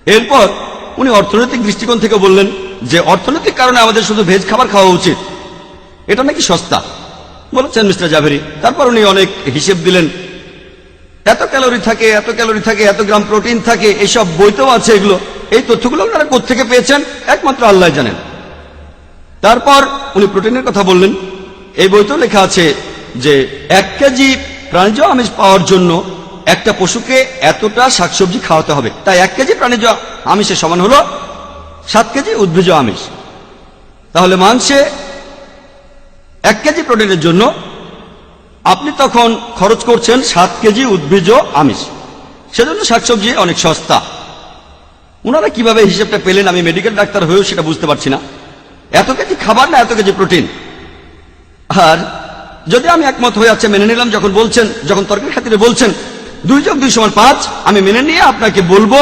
এরপর উনি অর্থনৈতিক দৃষ্টিকোণ থেকে বললেন যে অর্থনৈতিক কারণে আমাদের শুধু ভেজ খাবার খাওয়া উচিত, এটা নাকি সস্তা বলেছেন মিস্টার জাভেরি। তারপর উনি অনেক হিসেব দিলেন, এত ক্যালোরি থাকে, এত ক্যালোরি থাকে, এত গ্রাম প্রোটিন থাকে, এইসব বইতেও আছে এগুলো। এই তথ্যগুলো আপনারা কোত্থেকে পেয়েছেন একমাত্র আল্লাহ জানেন। তারপর উনি প্রোটিনের কথা বললেন। এই বইতেও লেখা আছে যে 1 কেজি প্রাণীজ আমিষ পাওয়ার জন্য একটা পশুকে এতটা শাকসবজি খাওয়াতে হবে। তাই 1 কেজি প্রাণীজ আমিষের সমান হলো 7 কেজি উদ্ভিজ আমিষ। তাহলে মাংসে 1 কেজি প্রোটিনের জন্য আপনি তখন খরচ করছেন 7 কেজি উদ্ভিজ আমিষ। সেজন্য শাকসবজি অনেক সস্তা। ওনারা কিভাবে হিসেবটা পেলেন আমি মেডিকেল ডাক্তার হয়েও সেটা বুঝতে পারছি না। এত কেজি খাবার না এত কেজি প্রোটিন। আর যদি আমি একমত হয়ে আছে মেনে নিলাম, যখন তর্কের খাতিরে বলছেন 2 + 2 = 5, আমি মেনে নিয়ে আপনাকে বলবো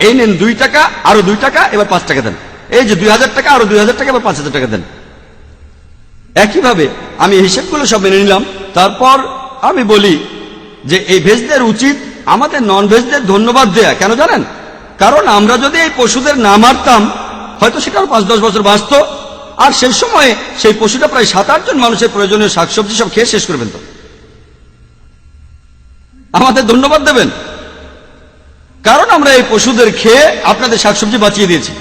এই নেন 2 টাকা, আরো 2 টাকা, এবার 5 টাকা দেন। এই যে 2000 টাকা, আরো 2000 টাকা, এবার 5000 টাকা দেন। একইভাবে আমি হিসেবগুলো সব মেনে নিলাম। তারপর আমি বলি যে এই ভেজদের উচিত আমাদের নন ভেজদের ধন্যবাদ দেয়া। কেন জানেন? কারণ আমরা যদি এই পশুদের না মারতাম হয়তো সেটা 5-10 বছর বাঁচত, আর সেই সময়ে সেই পশুটা প্রায় 7-8 জন মানুষের প্রয়োজনীয় শাকসবজি সব খেয়ে শেষ করে ফেলত। আমাদের ধন্যবাদ দেবেন, কারণ আমরা এই পশুদের খেয়ে আপনাদের শাকসবজি বাঁচিয়ে দিয়েছি।